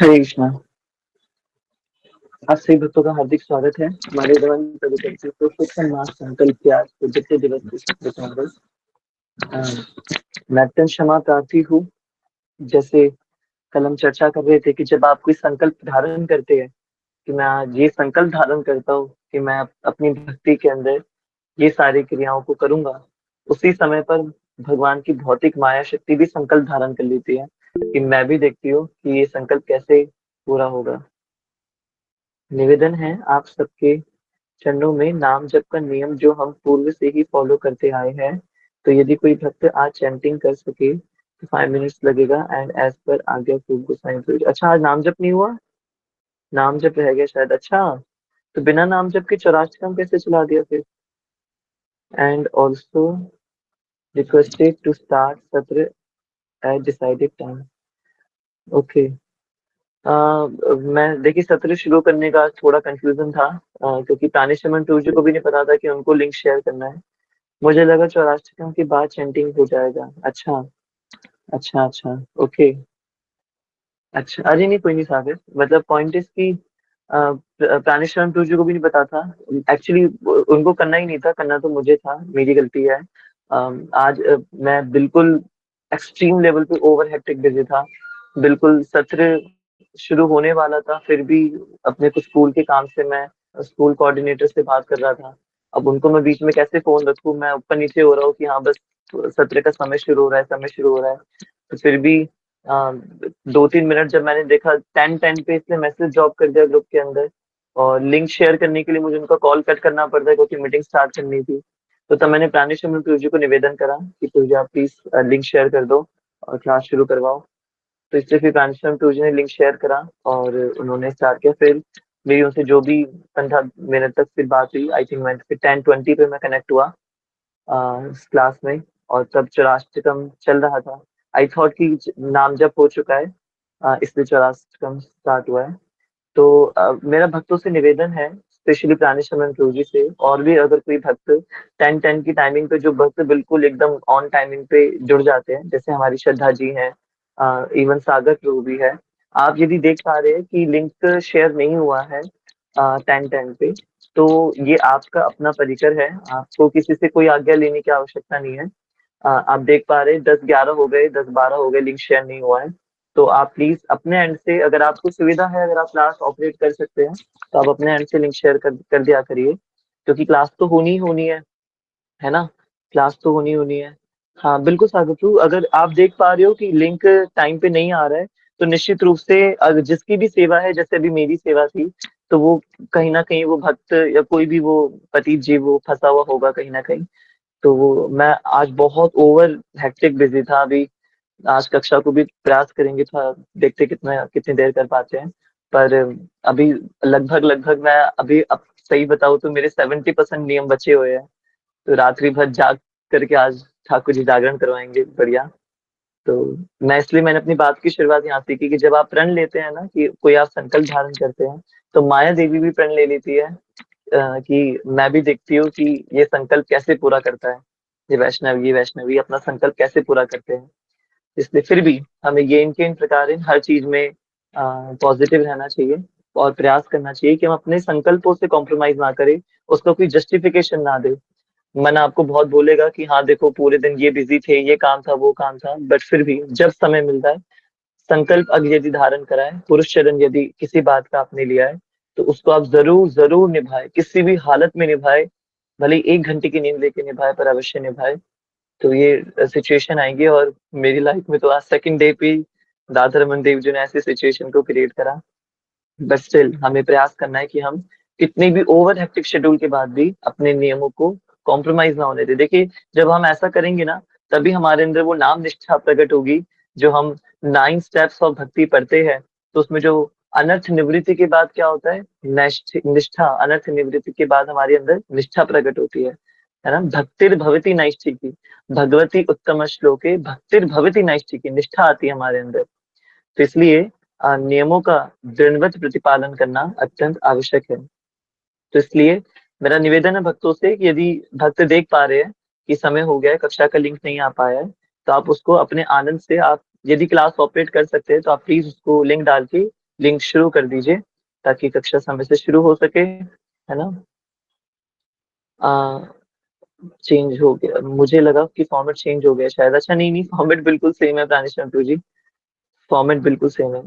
हरे कृष्णा। आप सभी भक्तों का हार्दिक स्वागत है हमारे रमन प्रवचन से पुरुषोत्तम मास संकल्प के आज के द्वितीय दिवस के सत्र के अंदर। मैं अत्यंत क्षमा प्रार्थी हूँ। जैसे कल हम चर्चा कर रहे थे कि जब आप कोई संकल्प धारण करते हैं कि मैं आज ये संकल्प धारण करता हूँ कि मैं अपनी भक्ति के अंदर ये सारी क्रियाओं को करूंगा, उसी समय पर भगवान की भौतिक माया शक्ति भी संकल्प धारण कर लेती है कि मैं भी देखती हूँ कि ये संकल्प कैसे पूरा होगा। निवेदन है आप सबके चरणों में नाम जप का नियम जो हम पूर्व से ही फॉलो करते आए हैं, तो यदि कोई भक्त आज चैंटिंग कर सके तो 5 मिनट्स लगेगा एंड एज पर आज्ञा खूब गोसाई तुझ। अच्छा, आज नाम जप नहीं हुआ, नाम जप रह गया शायद। अच्छा, तो बिना नाम जप के चौराष्टकम कैसे चला दिया फिर? And also requested to start सत्र एट डिसाइडेड टाइम। ओके। मैं देखिए सत्र शुरू करने का थोड़ा कंफ्यूजन था, क्योंकि तानिशमन टू जी को भी नहीं पता था कि उनको लिंक शेयर करना है। मुझे लगा चौराष्टकम के बाद चैंटिंग हो जाएगा। अच्छा, अच्छा, अच्छा। ओके। अच्छा, अरे नहीं, कोई नहीं साबिर। मतलब पॉइंट इज की प्राणेश्वरम टू जी को भी नहीं पता था। एक्चुअली उनको करना ही नहीं था, करना तो मुझे था, मेरी गलती है। आज मैं बिल्कुल एक्सट्रीम लेवल पे ओवर हेक्टिक बिजी था। बिल्कुल सत्र शुरू होने वाला था, फिर भी अपने कुछ स्कूल के काम से मैं स्कूल कोऑर्डिनेटर से बात कर रहा था। अब उनको मैं बीच में कैसे फोन रखूं, मैं ऊपर नीचे हो रहा हूँ कि हाँ बस सत्र का समय शुरू हो रहा है, समय शुरू हो रहा है। तो फिर भी 2-3 मिनट जब मैंने देखा 10-10 पे इसने मैसेज ड्रॉप कर दिया ग्रुप के अंदर, और लिंक शेयर करने के लिए मुझे उनका कॉल कट करना पड़ता है क्योंकि मीटिंग स्टार्ट करनी थी। तो तब मैंने प्राणेश्वर तुर्जी को निवेदन करा कि तुर्जी आप प्लीज लिंक शेयर कर दो और क्लास शुरू करवाओ। तो इसलिए फिर प्राणेश्वर तुर्जी ने लिंक शेयर करा और उन्होंने स्टार्ट किया। फिर मेरी उनसे जो भी 15 मिनट तक फिर बात हुई, आई थिंक मैं फिर 10:20 पे मैं कनेक्ट हुआ इस क्लास में। और तब चौराष्टकम चल रहा था। आई थॉट कि नाम जप हो चुका है, इसलिए चौराष्टकम स्टार्ट हुआ है। तो मेरा भक्तों से निवेदन है, स्पेशली प्राणेश्वर प्रभु जी से, और भी अगर कोई भक्त 10:10 की टाइमिंग पे, जो भक्त बिल्कुल एकदम ऑन टाइमिंग पे जुड़ जाते हैं, जैसे हमारी श्रद्धा जी हैं, इवन सागर प्रभु भी है। आप यदि देख पा रहे हैं कि लिंक शेयर नहीं हुआ है 10:10 पे, तो ये आपका अपना परिकर है, आपको किसी से कोई आज्ञा लेने की आवश्यकता नहीं है। आप देख पा रहे हैं 10:11 हो गए, 10:12 हो गए, लिंक शेयर नहीं हुआ है। तो आप प्लीज अपने एंड से, अगर आपको सुविधा है, अगर आप क्लास ऑपरेट कर सकते हैं, तो आप अपने एंड से लिंक शेयर कर दिया करिए, क्योंकि क्लास तो होनी ही होनी है ना? क्लास तो होनी होनी है। हाँ बिल्कुल सागर टू, अगर आप देख पा रहे हो कि लिंक टाइम पे नहीं आ रहा है, तो निश्चित रूप से अगर जिसकी भी सेवा है, जैसे अभी मेरी सेवा थी, तो वो कहीं ना कहीं वो भक्त या कोई भी वो पति जी वो फंसा हुआ होगा कहीं ना कहीं। तो वो मैं आज बहुत ओवर हेक्टिक बिजी था। अभी आज कक्षा को भी प्रयास करेंगे, थोड़ा देखते कितना कितनी देर कर पाते हैं। पर अभी लगभग लगभग मैं अभी अब सही बताऊं तो मेरे 70% नियम बचे हुए हैं। तो रात्रि भर जाग करके आज ठाकुर जी जागरण करवाएंगे बढ़िया। तो मैंने अपनी बात की शुरुआत यहाँ से की कि जब आप प्रण लेते हैं ना, कि कोई आप संकल्प धारण करते हैं, तो माया देवी भी प्रण ले लेती है कि मैं भी देखती हूँ कि ये संकल्प कैसे पूरा करता है, ये वैष्णवी अपना संकल्प कैसे पूरा करते हैं। इसलिए फिर भी हमें ये इनके इन प्रकार हर चीज में पॉजिटिव रहना चाहिए और प्रयास करना चाहिए कि हम अपने संकल्पों से कॉम्प्रोमाइज ना करें, उसका कोई जस्टिफिकेशन ना दे। मन आपको बहुत बोलेगा कि हाँ देखो पूरे दिन ये बिजी थे, ये काम था, वो काम था, बट फिर भी जब समय मिलता है, संकल्प अगर यदि धारण करा है, पुरुष चरण यदि किसी बात का आपने लिया है, तो उसको आप जरूर जरूर निभाए, किसी भी हालत में निभाए। भले ही 1 घंटे की नींद लेके निभाए, पर अवश्य निभाए। तो ये सिचुएशन आएंगे, और मेरी लाइफ में तो आज सेकंड डे पे दादा रमन देव जी ने ऐसी सिचुएशन को क्रिएट करा। बट स्टिल हमें प्रयास करना है कि हम कितने भी ओवर हेक्टिक शेड्यूल के बाद भी अपने नियमों को कॉम्प्रोमाइज ना होने दे। देखिए, जब हम ऐसा करेंगे ना, तभी हमारे अंदर वो नाम निष्ठा प्रकट होगी। जो हम 9 स्टेप्स ऑफ भक्ति पढ़ते हैं, तो उसमें जो अनर्थ निवृत्ति के बाद क्या होता है, निष्ठा। अनर्थ निवृत्ति के बाद हमारे अंदर निष्ठा प्रकट होती है ना? भक्तिर भवति नैष्ठिकी, भगवती उत्तम श्लोके भक्तिर भवति नैष्ठिकी, निष्ठा आती है हमारे अंदर। तो इसलिए नियमों का दृढ़वत प्रतिपालन करना अत्यंत आवश्यक है। तो इसलिए मेरा निवेदन है भक्तों से कि यदि भक्त देख पा रहे हैं कि समय हो गया है, कक्षा का लिंक नहीं आ पाया है, तो आप उसको अपने आनंद से, आप यदि क्लास ऑपरेट कर सकते हैं तो आप प्लीज उसको लिंक डाल के लिंक शुरू कर दीजिए ताकि कक्षा समय से शुरू हो सके, है ना? चेंज हो गया, मुझे लगा कि फॉर्मेट चेंज हो गया शायद। अच्छा नहीं नहीं, फॉर्मेट बिल्कुल सेम है प्राणेश टू जी, फॉर्मेट बिल्कुल सेम है।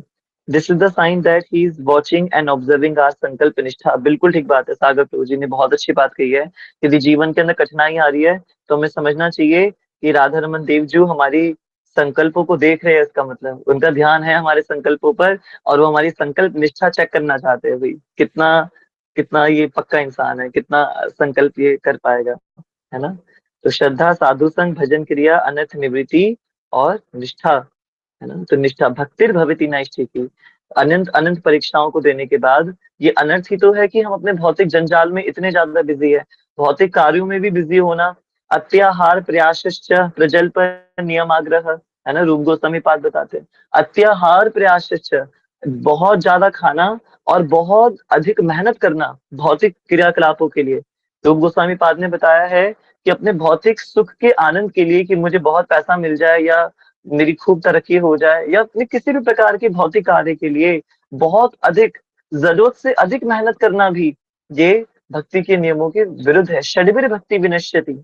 This is the sign that he is watching and observing our संकल्प निष्ठा। बिल्कुल ठीक बात है, सागर प्रभु जी ने बहुत अच्छी बात कही है। यदि जीवन के अंदर कठिनाई आ रही है तो हमें समझना चाहिए कि राधा रमन देव जी हमारी संकल्पों को देख रहे हैं, इसका मतलब उनका ध्यान है हमारे संकल्पों पर, और वो हमारी संकल्प निष्ठा चेक करना चाहते हैं भाई, कितना कितना ये पक्का इंसान है, कितना संकल्प ये कर पाएगा, है ना? तो श्रद्धा, साधु संग, भजन क्रिया, अनर्थ निवृत्ति और निष्ठा, है ना? तो निष्ठा भक्तिर भवति नैष्ठिकी। अनंत अनंत परीक्षाओं को देने के बाद ये अनर्थ ही तो है कि हम अपने भौतिक जंजाल में इतने ज्यादा बिजी है, भौतिक कार्यों में भी बिजी होना। अत्याहार प्रयासश्च प्रजल्प नियमाग्रह, है ना? रूप गोस्वामी पाद बताते हैं, अत्याहार प्रयासश्च, बहुत ज्यादा खाना और बहुत अधिक मेहनत करना भौतिक क्रियाकलापों के लिए। रूप गोस्वामी पाद ने बताया है कि अपने भौतिक सुख के आनंद के लिए, कि मुझे बहुत पैसा मिल जाए या मेरी खूब तरक्की हो जाए, या अपने किसी भी प्रकार के भौतिक कार्य के लिए बहुत अधिक, जरूरत से अधिक मेहनत करना भी, ये भक्ति के नियमों के विरुद्ध है। षड्वीर भक्ति विनश्यति,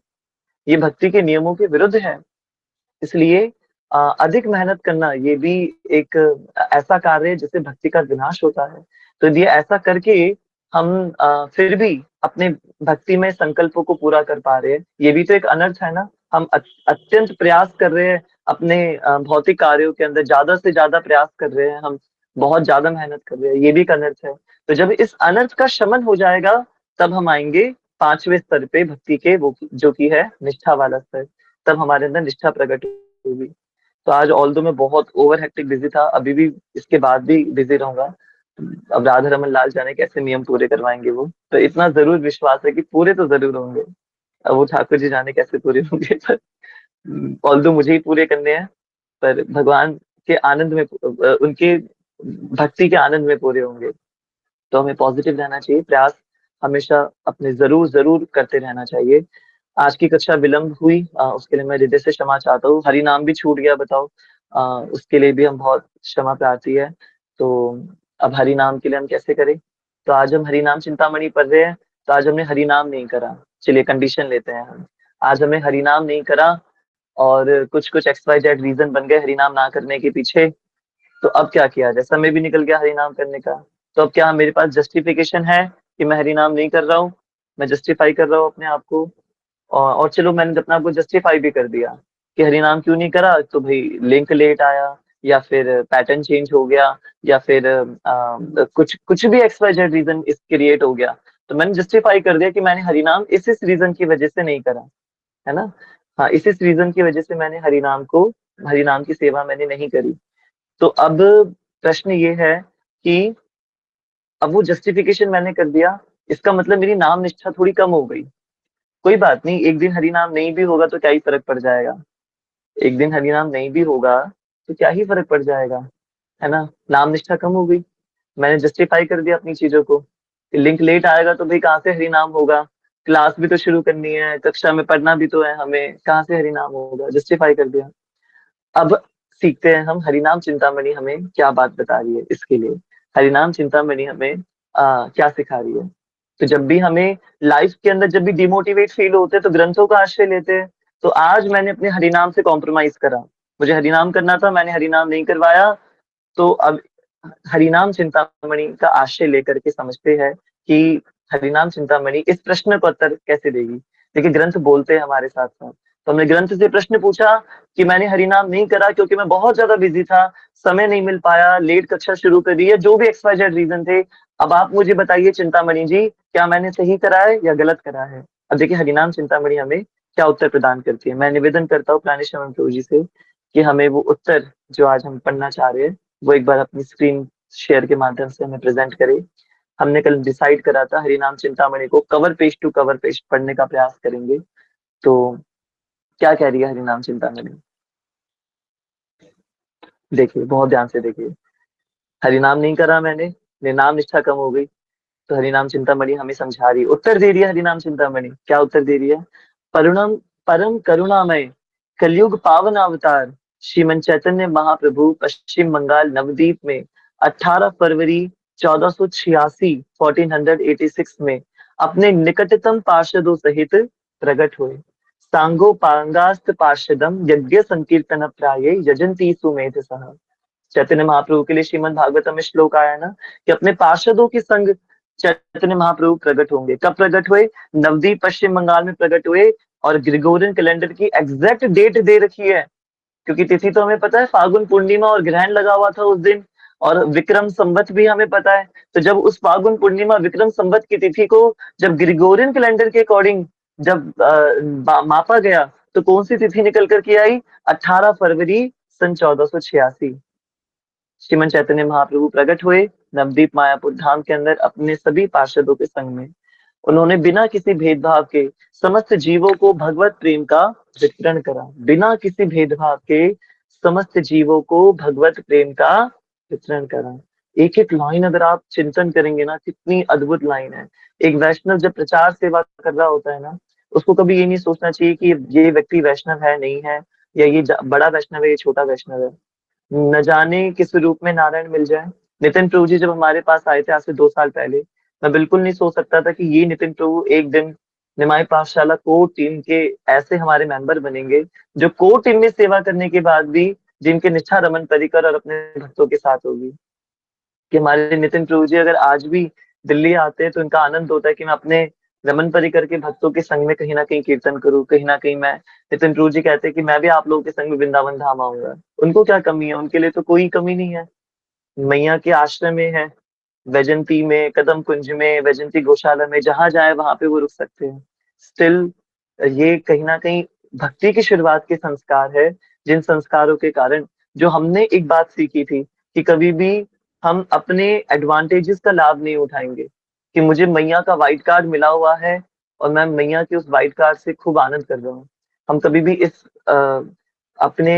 ये भक्ति के नियमों के विरुद्ध है। इसलिए अधिक मेहनत करना ये भी एक ऐसा कार्य है जिससे भक्ति का विनाश होता है। तो ये ऐसा करके हम फिर भी अपने भक्ति में संकल्पों को पूरा कर पा रहे हैं, ये भी तो एक अनर्थ है ना। हम अत्यंत प्रयास कर रहे हैं अपने भौतिक कार्यों के अंदर, ज्यादा से ज्यादा प्रयास कर रहे हैं हम, बहुत ज्यादा मेहनत कर रहे हैं, ये भी एक अनर्थ है। तो जब इस अनर्थ का शमन हो जाएगा तब हम आएंगे पांचवें स्तर पे भक्ति के, वो जो कि है निष्ठा वाला स्तर। तब हमारे अंदर निष्ठा प्रकट होगी। तो आज ऑल्दो मैं बहुत ओवर हेक्टिक बिजी था, अभी भी इसके बाद भी बिजी रहूंगा। अब राधा रमन लाल जाने कैसे नियम पूरे करवाएंगे वो, तो इतना जरूर विश्वास है कि पूरे तो जरूर होंगे। अब वो ठाकुर जी जाने कैसे पूरे होंगे, पर ऑल्दो मुझे ही पूरे करने हैं, पर भगवान के आनंद में, उनके भक्ति के आनंद में पूरे होंगे। तो हमें पॉजिटिव रहना चाहिए, प्रयास हमेशा अपने जरूर जरूर करते रहना चाहिए। आज की कक्षा विलंब हुई, उसके लिए मैं हृदय से क्षमा चाहता हूँ। हरि नाम भी छूट गया, बताओ, उसके लिए भी हम बहुत क्षमा प्रार्थी है। तो अब हरि नाम के लिए हम कैसे करें? तो आज हम हरि नाम चिंतामणि पढ़ रहे हैं, तो आज हमने हरि नाम नहीं करा। चलिए कंडीशन लेते हैं हम, आज हमने हरि नाम नहीं करा और कुछ कुछ एक्स वाई जेड रीजन बन गए हरि नाम ना करने के पीछे। तो अब क्या किया जाए, समय भी निकल गया हरि नाम करने का। तो अब क्या मेरे पास जस्टिफिकेशन है कि मैं हरि नाम नहीं कर रहा हूँ? मैं जस्टिफाई कर रहा हूँ अपने आप को, और चलो मैंने अपने आप को जस्टिफाई भी कर दिया कि हरिनाम क्यों नहीं करा, तो भाई लिंक लेट आया, या फिर पैटर्न चेंज हो गया, या फिर कुछ कुछ भी एक्स वाई जेड रीजन इस क्रिएट हो गया। तो मैंने जस्टिफाई कर दिया कि मैंने हरिनाम इस रीजन की वजह से नहीं करा, है ना? हाँ, इस रीजन की वजह से मैंने हरिनाम की सेवा मैंने नहीं करी। तो अब प्रश्न ये है कि अब वो जस्टिफिकेशन मैंने कर दिया, इसका मतलब मेरी नाम निष्ठा थोड़ी कम हो गई। कोई बात नहीं, एक दिन हरिनाम नहीं भी होगा तो क्या ही फर्क पड़ जाएगा, एक दिन हरिनाम नहीं भी होगा तो क्या ही फर्क पड़ जाएगा, है ना? नाम निष्ठा कम हो गई, मैंने जस्टिफाई कर दिया अपनी चीजों को। लिंक लेट आएगा तो भाई कहाँ से हरिनाम होगा, क्लास भी तो शुरू करनी है, कक्षा में पढ़ना भी तो है हमें, कहाँ से हरिनाम होगा, जस्टिफाई कर दिया। अब सीखते हैं हम हरिनाम चिंतामणि हमें क्या बात बता रही है इसके लिए। हरिनाम चिंतामणि हमें क्या सिखा रही है। तो जब भी हमें लाइफ के अंदर जब भी डिमोटिवेट फील होते हैं तो ग्रंथों का आश्रय लेते हैं। तो आज मैंने अपने हरिनाम से कॉम्प्रोमाइज करा, मुझे हरिनाम करना था, मैंने हरिनाम नहीं करवाया। तो अब हरिनाम चिंतामणि का आश्रय लेकर के समझते हैं कि हरिनाम चिंतामणि इस प्रश्न का उत्तर कैसे देगी। देखिए ग्रंथ बोलते हैं हमारे साथ साथ। तो हमने ग्रंथ से प्रश्न पूछा कि मैंने हरिनाम नहीं करा क्योंकि मैं बहुत ज्यादा बिजी था, समय नहीं मिल पाया, लेट कक्षा शुरू कर दी है, जो भी एक्स वाई जेड रीजन थे। अब आप मुझे बताइए चिंतामणि जी, क्या मैंने सही करा है या गलत करा है? अब देखिए हरिनाम चिंतामणि हमें क्या उत्तर प्रदान करती है। मैं निवेदन करता हूँ प्राणेश्वर प्रभु जी से कि हमें वो उत्तर जो आज हम पढ़ना चाह रहे हैं वो एक बार अपनी स्क्रीन शेयर के माध्यम से हमें प्रेजेंट करें। हमने कल डिसाइड करा था हरिनाम चिंतामणि को cover page to cover page पढ़ने का प्रयास करेंगे। तो क्या कह रही है हरिनाम चिंतामणि, देखिए बहुत ध्यान से देखिए। हरिनाम नहीं करा मैंने, नाम निष्ठा कम हो गई। तो हरिनाम चिंतामणि हमें समझा रही, उत्तर दे रही है हरिनाम चिंतामणि। क्या उत्तर दे रही है? परम परम करुणामय कलयुग पावन अवतार श्रीमन चैतन्य महाप्रभु पश्चिम बंगाल नवद्वीप में 18 फरवरी 1486 1486 में अपने निकटतम पार्षदों सहित प्रकट हुए। सांगोपांगास्त पार्षदम यज्ञ संकीर्तन प्राये यजंती सुमेध सह। चैतन्य महाप्रभु के लिए श्रीमद् भागवतम में श्लोक आया ना कि अपने पार्षदों के संग चैतन्य महाप्रभु प्रकट होंगे। कब प्रकट हुए? नवदीप पश्चिम बंगाल में प्रकट हुए। और ग्रिगोरियन कैलेंडर की एग्जैक्ट डेट दे रखी है, क्योंकि तिथि तो हमें पता है, फाल्गुन पूर्णिमा और ग्रहण लगा हुआ था उस दिन। और विक्रम संवत भी हमें पता है। तो जब उस फाल्गुन पूर्णिमा विक्रम संवत की तिथि को जब ग्रिगोरियन कैलेंडर के अकॉर्डिंग जब मापा गया, तो कौन सी तिथि निकल कर के आई? 18 फरवरी सन 1486। श्रीमन चैतन्य महाप्रभु प्रकट हुए नवदीप मायापुर धाम के अंदर अपने सभी पार्षदों के संग में। उन्होंने बिना किसी भेदभाव के समस्त जीवों को भगवत प्रेम का वितरण करा। बिना किसी भेदभाव के समस्त जीवों को भगवत प्रेम का वितरण करा। एक एक लाइन अगर आप चिंतन करेंगे ना, कितनी अद्भुत लाइन है। एक वैष्णव जब प्रचार सेवा कर रहा होता है ना, उसको कभी ये नहीं सोचना चाहिए कि ये व्यक्ति वैष्णव है नहीं है, या ये बड़ा वैष्णव है, ये छोटा वैष्णव है। न जाने किस रूप में नारायण मिल जाए। नितिन प्रभु जी जब हमारे पास आए थे आज से 2 साल पहले, मैं बिल्कुल नहीं सोच सकता था कि ये नितिन प्रभु एक दिन निमाई पाठशाला कोर टीम के ऐसे हमारे मेंबर बनेंगे, जो कोर टीम में सेवा करने के बाद भी जिनके निष्ठा रमन परिकर और अपने भक्तों के साथ होगी। कि हमारे नितिन प्रभु जी अगर आज भी दिल्ली आते हैं तो इनका आनंद होता है कि मैं अपने रमन परिकर के भक्तों के संग में कहीं ना कहीं कीर्तन करूं, कहीं ना कहीं मैं। नितिन प्रभु जी कहते हैं कि मैं भी आप लोगों के संग में वृंदावन धाम आऊंगा। उनको क्या कमी है? उनके लिए तो कोई कमी नहीं है। मैया के आश्रम में है, वैजंती में, कदम कुंज में, वैजंती गौशाला में, जहां जाए वहां पे वो रुक सकते हैं। स्टिल ये कहीं ना कहीं भक्ति की शुरुआत के संस्कार है, जिन संस्कारों के कारण जो हमने एक बात सीखी थी कि कभी भी हम अपने एडवांटेजेस का लाभ नहीं उठाएंगे। कि मुझे मैया का व्हाइट कार्ड मिला हुआ है और मैं मैया के उस व्हाइट कार्ड से खूब आनंद कर रहा हूँ। हम कभी भी इस अपने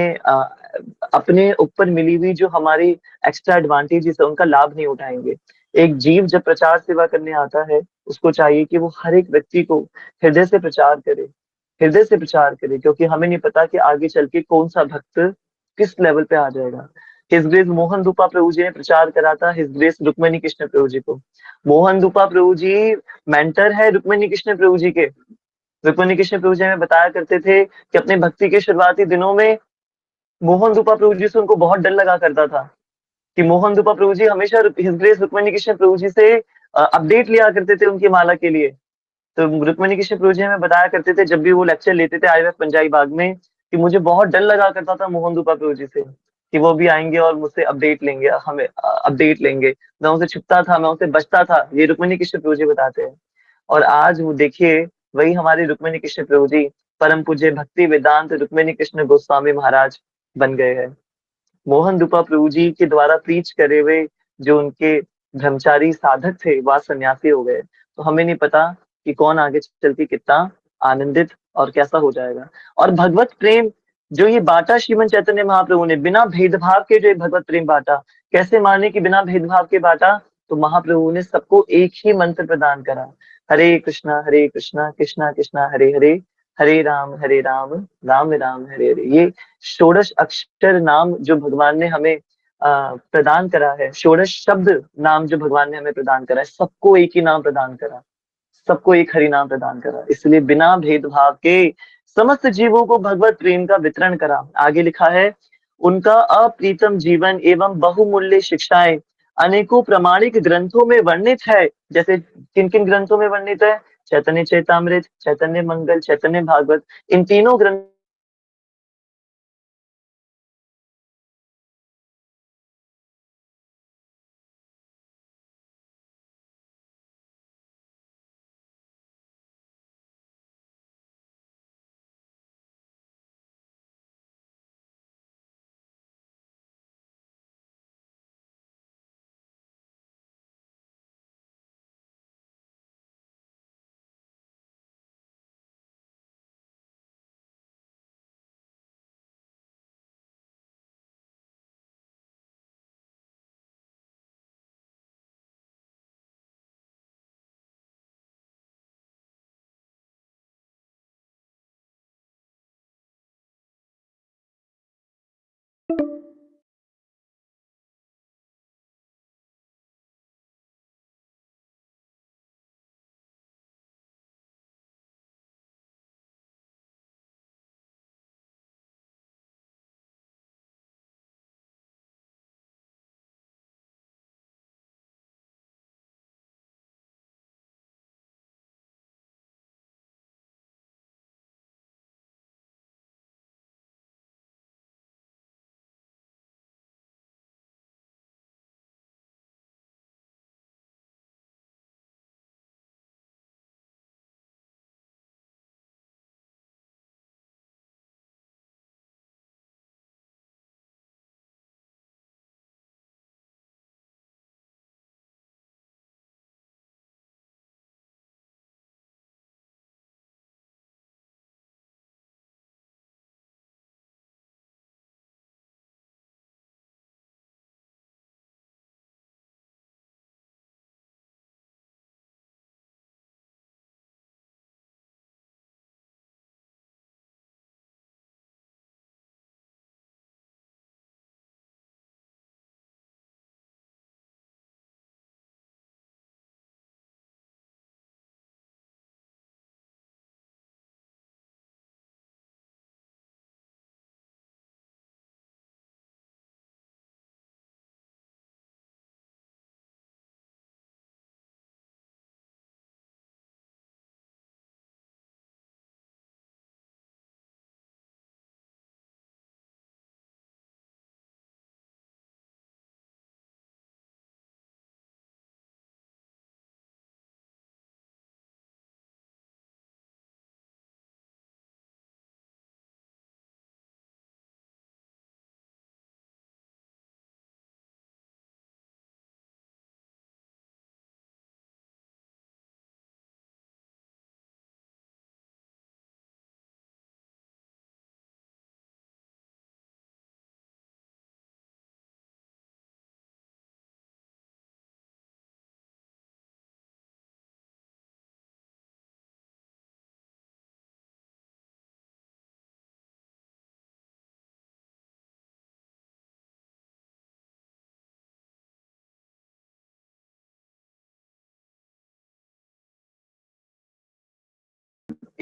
अपने ऊपर मिली हुई जो हमारी एक्स्ट्रा एडवांटेजेस है उनका लाभ नहीं उठाएंगे। एक जीव जब प्रचार सेवा करने आता है, उसको चाहिए कि वो हर एक व्यक्ति को हृदय से प्रचार करे, हृदय से प्रचार करे, क्योंकि हमें नहीं पता कि आगे चल के कौन सा भक्त किस लेवल पे आ जाएगा। हिज ग्रेस मोहन दूपा प्रभु जी ने प्रचार करा था हिज ग्रेस रुक्मणी कृष्ण प्रभु जी को। मोहन दूपा प्रभु जी मेंटर है रुक्मणी कृष्ण प्रभु जी के। रुक्मणी कृष्ण प्रभु जी हमें बताया करते थे कि अपने भक्ति के शुरुआती दिनों में मोहन दूपा प्रभु जी से उनको बहुत डर लगा करता था। कि मोहन दूपा प्रभु जी हमेशा हिज ग्रेस रुक्मणी कृष्ण प्रभु जी से अपडेट लिया करते थे उनकी माला के लिए। तो रुक्मणी कृष्ण प्रभु जी हमें बताया करते थे जब भी वो लेक्चर लेते थे आईएफ पंजाबी बाग में, कि मुझे बहुत डर लगा करता था मोहन दूपा प्रभु जी से, कि वो भी आएंगे और मुझसे अपडेट लेंगे, हमें अपडेट लेंगे। मैं उनसे छुपता था, मैं उनसे बचता था, ये रुक्मणी कृष्ण प्रभु जी बताते हैं। और आज वो देखिए, वही हमारे रुक्मणी कृष्ण प्रभु जी परम पूज्य भक्ति वेदांत रुक्मणी कृष्ण गोस्वामी महाराज बन गए हैं। मोहन दूपा प्रभु जी के द्वारा प्रीच करे हुए जो उनके ब्रह्मचारी साधक थे वह सन्यासी हो गए। तो हमें नहीं पता कि कौन आगे चल के कितना आनंदित और कैसा हो जाएगा। और भगवत प्रेम जो ये बांटा श्रीमन चैतन्य महाप्रभु ने बिना भेदभाव के, जो ये भगवत प्रेम बांटा, कैसे माने कि बिना भेदभाव के बांटा? तो महाप्रभु ने सबको एक ही मंत्र प्रदान करा, हरे कृष्णा कृष्णा कृष्णा हरे हरे, हरे राम राम राम हरे हरे। ये षोडश अक्षर नाम जो भगवान ने हमें प्रदान करा है, षोडश शब्द नाम जो भगवान ने हमें प्रदान करा है, सबको एक ही नाम प्रदान करा, सबको एक हरि नाम प्रदान करा। इसलिए बिना भेदभाव के समस्त जीवों को भगवत प्रेम का वितरण करा। आगे लिखा है, उनका अप्रीतम जीवन एवं बहुमूल्य शिक्षाएं अनेकों प्रमाणिक ग्रंथों में वर्णित है। जैसे किन किन ग्रंथों में वर्णित है? चैतन्य चैतामृत, चैतन्य मंगल, चैतन्य भागवत, इन तीनों ग्रंथ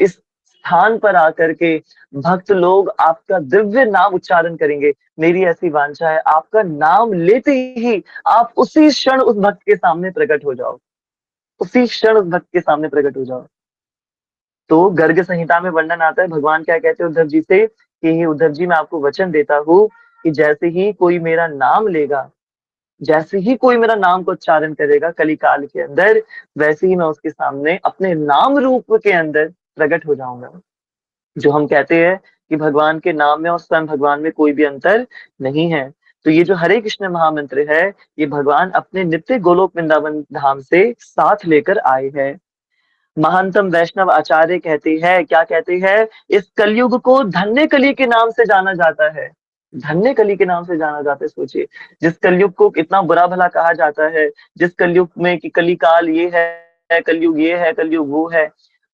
इस स्थान पर आकर के भक्त लोग आपका दिव्य नाम उच्चारण करेंगे। मेरी ऐसी वांछा है, आपका नाम लेते ही आप उसी क्षण उस भक्त के सामने प्रकट हो जाओ, उसी क्षण उस भक्त के सामने प्रकट हो जाओ। तो गर्ग संहिता में वर्णन आता है, भगवान क्या कहते हैं उद्धव जी से कि हे उद्धव जी, मैं आपको वचन देता हूँ कि जैसे ही कोई मेरा नाम लेगा, जैसे ही कोई मेरा नाम को उच्चारण करेगा कली काल के अंदर, वैसे ही मैं उसके सामने अपने नाम रूप के अंदर प्रकट हो जाऊंगा। जो हम कहते हैं कि भगवान के नाम में और स्वयं भगवान में कोई भी अंतर नहीं है। तो ये जो हरे कृष्ण महामंत्र है, ये भगवान अपने नित्य गोलोक वृंदावन धाम से साथ लेकर आए हैं। महानतम वैष्णव आचार्य कहते हैं, क्या कहते हैं, इस कलयुग को धन्य कली के नाम से जाना जाता है। धन्य कली के नाम से जाना जाता है। सोचिए, जिस कलयुग को कितना बुरा भला कहा जाता है, जिस कलयुग में कि कली काल ये है, कलयुग ये है, कलयुग वो है,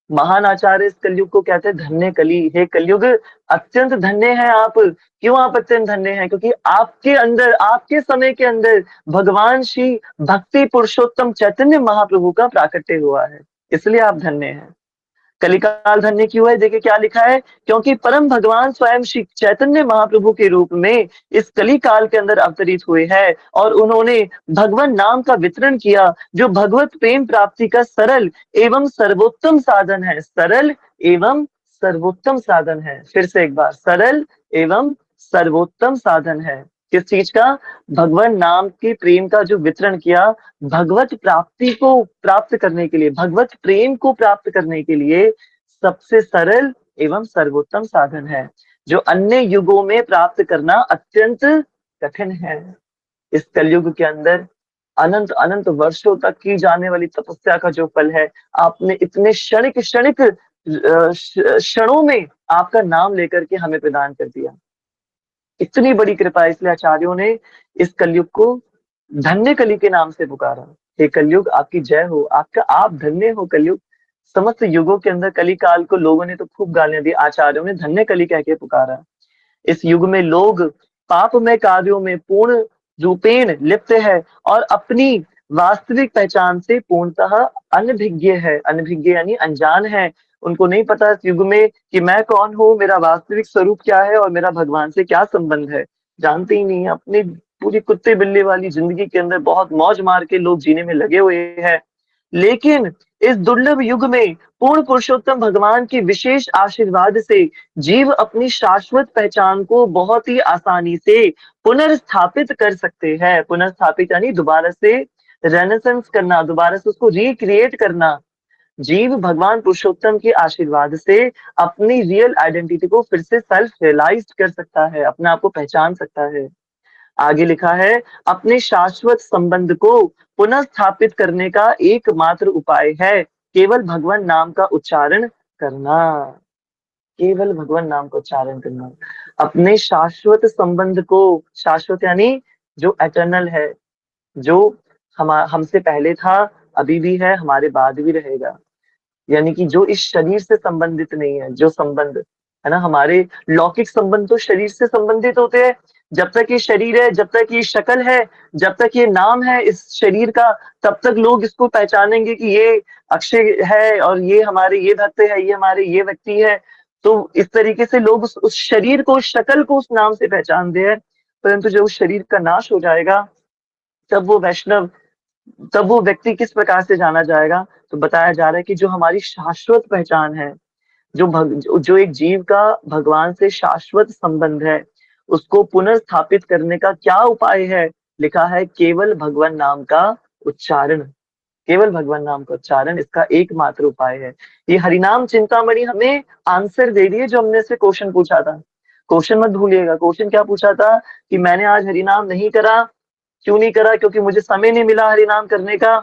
महान आचार्य इस कलयुग को कहते हैं धन्य कली। हे कलयुग, अत्यंत धन्य है आप। क्यों आप अत्यंत धन्य हैं? क्योंकि आपके अंदर, आपके समय के अंदर भगवान श्री भक्ति पुरुषोत्तम चैतन्य महाप्रभु का प्राकट्य हुआ है, इसलिए आप धन्य हैं। कलिकाल धन्य क्यों है? देखिए क्या लिखा है, क्योंकि परम भगवान स्वयं श्री चैतन्य महाप्रभु के रूप में इस कली काल के अंदर अवतरित हुए हैं और उन्होंने भगवान नाम का वितरण किया, जो भगवत प्रेम प्राप्ति का सरल एवं सर्वोत्तम साधन है। सरल एवं सर्वोत्तम साधन है। फिर से एक बार, सरल एवं सर्वोत्तम साधन है। किस चीज का? भगवान नाम के प्रेम का जो वितरण किया, भगवत प्राप्ति को प्राप्त करने के लिए, भगवत प्रेम को प्राप्त करने के लिए सबसे सरल एवं सर्वोत्तम साधन है, जो अन्य युगों में प्राप्त करना अत्यंत कठिन है। इस कलयुग के अंदर अनंत अनंत वर्षों तक की जाने वाली तपस्या का जो फल है, आपने इतने क्षणिक क्षणिक क्षणों में आपका नाम लेकर के हमें प्रदान कर दिया। इतनी बड़ी कृपा, इसलिए आचार्यों ने इस कलयुग को धन्य कली के नाम से पुकारा। हे कलयुग, आपकी जय हो, आपका आप धन्य हो कलयुग। समस्त युगों के अंदर कली काल को लोगों ने तो खूब गालियां दी, आचार्यों ने धन्य कली कह के पुकारा। इस युग में लोग पापमय कार्यों में पूर्ण रूपेण लिप्त है और अपनी वास्तविक पहचान से पूर्णतः अनभिज्ञ है। अनभिज्ञ यानी अनजान है। उनको नहीं पता इस युग में कि मैं कौन हूँ, मेरा वास्तविक स्वरूप क्या है और मेरा भगवान से क्या संबंध है। जानते ही नहीं है। अपनी पूरी कुत्ते बिल्ली वाली जिंदगी के अंदर बहुत मौज मार के लोग जीने में लगे हुए हैं, लेकिन इस दुर्लभ युग में पूर्ण पुरुषोत्तम भगवान के विशेष आशीर्वाद से जीव अपनी शाश्वत पहचान को बहुत ही आसानी से पुनर्स्थापित कर सकते हैं। पुनर्स्थापित यानी दोबारा से रेनेसेंस करना, दोबारा से उसको रिक्रिएट करना। जीव भगवान पुरुषोत्तम के आशीर्वाद से अपनी रियल आइडेंटिटी को फिर से सेल्फ रियलाइज कर सकता है, अपने आप को पहचान सकता है। आगे लिखा है, अपने शाश्वत संबंध को पुनः स्थापित करने का एकमात्र उपाय है केवल भगवान नाम का उच्चारण करना। केवल भगवान नाम का उच्चारण करना। अपने शाश्वत संबंध को, शाश्वत यानी जो एटर्नल है, जो हमसे पहले था, अभी भी है, हमारे बाद भी रहेगा, यानी कि जो इस शरीर से संबंधित नहीं है। जो संबंध है ना, हमारे लौकिक संबंध तो शरीर से संबंधित होते हैं। जब तक ये शरीर है, जब तक ये शक्ल है, जब तक ये नाम है इस शरीर का, तब तक लोग इसको पहचानेंगे कि ये अक्षय है और ये हमारे ये भक्त है, ये हमारे ये व्यक्ति है। तो इस तरीके से लोग उस शरीर को, उस शक्ल को उस नाम से पहचानते हैं। परंतु जब उस शरीर का नाश हो जाएगा, तब वो वैष्णव, तब वो व्यक्ति किस प्रकार से जाना जाएगा? तो बताया जा रहा है कि जो हमारी शाश्वत पहचान है, जो एक जीव का भगवान से शाश्वत संबंध है, उसको पुनर्स्थापित करने का क्या उपाय है? लिखा है, केवल भगवान नाम का उच्चारण। केवल भगवान नाम का उच्चारण इसका एकमात्र उपाय है। ये हरिनाम चिंतामणि हमें आंसर दे रही है जो हमने से क्वेश्चन पूछा था। क्वेश्चन मत भूलिएगा। क्वेश्चन क्या पूछा था कि मैंने आज हरिनाम नहीं करा। क्यों नहीं करा? क्योंकि मुझे समय नहीं मिला हरिनाम करने का,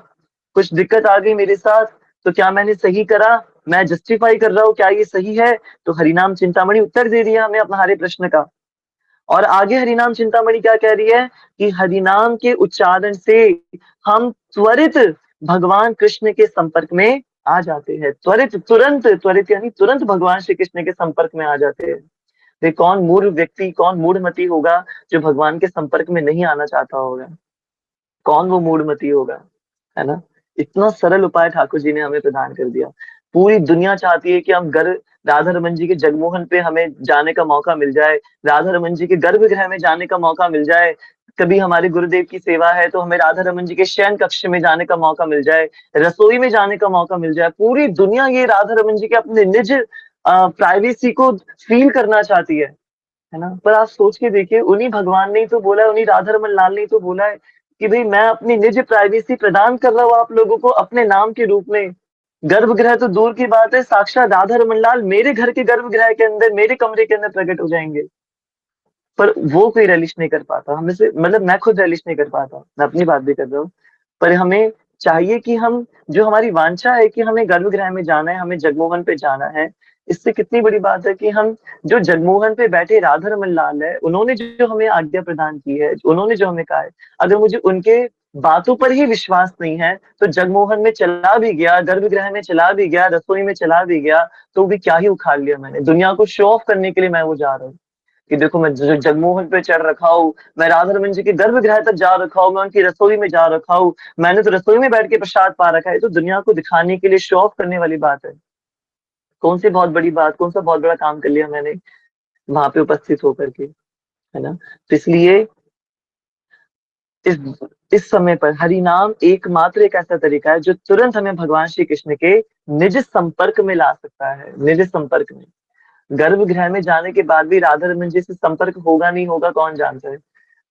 कुछ दिक्कत आ गई मेरे साथ। तो क्या मैंने सही करा? मैं जस्टिफाई कर रहा हूँ, क्या ये सही है? तो हरिनाम चिंतामणि उत्तर दे दिया हमें अपना हरे प्रश्न का। और आगे हरिनाम चिंतामणि क्या कह रही है कि हरिनाम के उच्चारण से हम त्वरित भगवान कृष्ण के संपर्क में आ जाते हैं। त्वरित, तुरंत, त्वरित यानी तुरंत भगवान श्री कृष्ण के संपर्क में आ जाते हैं। वे कौन मूर्ख व्यक्ति, कौन मूढ़मती होगा जो भगवान के संपर्क में नहीं आना चाहता होगा? कौन वो मूढ़मती होगा, है ना? इतना सरल उपाय ठाकुर जी ने हमें प्रदान कर दिया। पूरी दुनिया चाहती है कि हम राधा रमन जी के जगमोहन पे हमें जाने का मौका मिल जाए, राधा रमन जी के गर्भगृह में जाने का मौका मिल जाए। कभी हमारे गुरुदेव की सेवा है तो हमें राधा रमन जी के शयन कक्ष में जाने का मौका मिल जाए, रसोई में जाने का मौका मिल जाए। पूरी दुनिया ये राधा रमन जी के अपने निज प्राइवेसी को फील करना चाहती है ना? पर आप सोच के देखिए, उन्हीं भगवान ने ही तो बोला है, उन्हीं राधा रमन लाल ने ही तो बोला है कि भई मैं अपनी निज प्राइवेसी प्रदान कर रहा हूँ आप लोगों को अपने नाम के रूप में। गर्भगृह तो दूर की बात है, साक्षात राधा रमन लाल मेरे घर के गर्भगृह के अंदर, मेरे कमरे के अंदर प्रकट हो जाएँगे। पर वो कोई रिलीज़ नहीं कर पाता। हमें से मतलब मैं खुद रिलीज़ नहीं कर पाता। मैं अपनी बात भी कर रहा हूँ। पर हमें चाहिए कि हम जो हमारी वांछा है कि हमें गर्भगृह में जाना है, हमें जगमोहन पे जाना है। इससे कितनी बड़ी बात है कि हम जो जगमोहन पे बैठे राधा रमन लाल है, उन्होंने जो हमें आज्ञा प्रदान की है, उन्होंने जो हमें कहा है, अगर मुझे उनके बातों पर ही विश्वास नहीं है, तो जगमोहन में चला भी गया, गर्भगृह में चला भी गया, रसोई में चला भी गया, तो भी क्या ही उखाड़ लिया मैंने। दुनिया को शो ऑफ करने के लिए मैं वो जा रहा हूँ। कि देखो मैं जगमोहन पे चढ़ रखा हूँ, मैं राधा रमन जी के गर्भगृह तक जा रखा हूँ, मैं उनकी रसोई में जा रखा हूँ, मैंने तो रसोई में बैठ के प्रसाद पा रखा है। तो दुनिया को दिखाने के लिए शो ऑफ करने वाली बात है। कौन सी बहुत बड़ी बात, कौन सा बहुत बड़ा काम कर लिया मैंने वहां पे उपस्थित होकर के, है ना? तो इसलिए इस इस समय पर हरि नाम एकमात्र एक ऐसा तरीका है जो तुरंत हमें भगवान श्री कृष्ण के निज संपर्क में ला सकता है, निज संपर्क में। गर्भगृह में जाने के बाद भी राधा रमन जी से संपर्क होगा नहीं होगा कौन जानता है।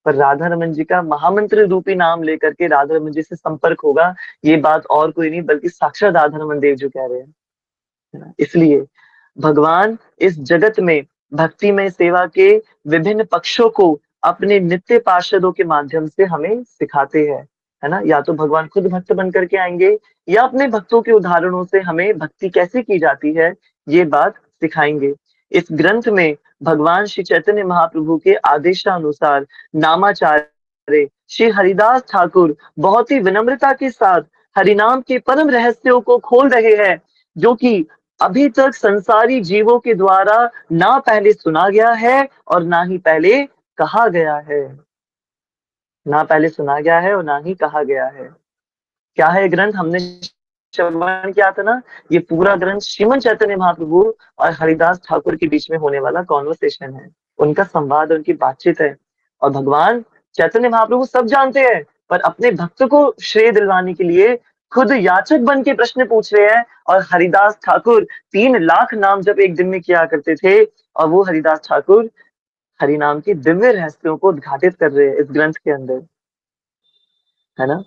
पर राधा रमन जी का महामंत्र रूपी नाम लेकर के राधा रमन जी से संपर्क होगा, ये बात और कोई नहीं बल्कि साक्षात राधा रमन देव जो कह रहे हैं, है ना? इसलिए भगवान इस जगत में भक्तिमय सेवा के विभिन्न पक्षों को अपने नित्य पार्षदों के माध्यम से हमें सिखाते हैं, है ना? या तो भगवान खुद भक्त बन करके आएंगे या अपने भक्तों के उदाहरणों से हमें भक्ति कैसे की जाती है, ये बात सिखाएंगे। इस ग्रंथ में भगवान श्री चैतन्य महाप्रभु के आदेशानुसार नामाचार्य श्री हरिदास ठाकुर बहुत ही विनम्रता के साथ हरिनाम के परम रहस्यों को खोल रहे हैं, जो कि अभी तक संसारी जीवों के द्वारा ना पहले सुना गया है और ना ही पहले कहा गया है। ना पहले सुना गया है और ना ही कहा गया है। क्या है ये ग्रंथ? हमने श्रवण किया था ना, ये पूरा ग्रंथ श्रीमन चैतन्य महाप्रभु और हरिदास ठाकुर के बीच में होने वाला कॉन्वर्सेशन है। उनका संवाद, उनकी बातचीत है। और भगवान चैतन्य महाप्रभु सब जानते हैं, पर अपने भक्त को श्रेय दिलवाने के लिए खुद याचक बन के प्रश्न पूछ रहे हैं। और हरिदास ठाकुर 3 लाख नाम जप एक दिन में किया करते थे, और वो हरिदास ठाकुर हरिनाम के दिव्य रहस्यों को उद्घाटित कर रहे हैं इस ग्रंथ के अंदर, है ना?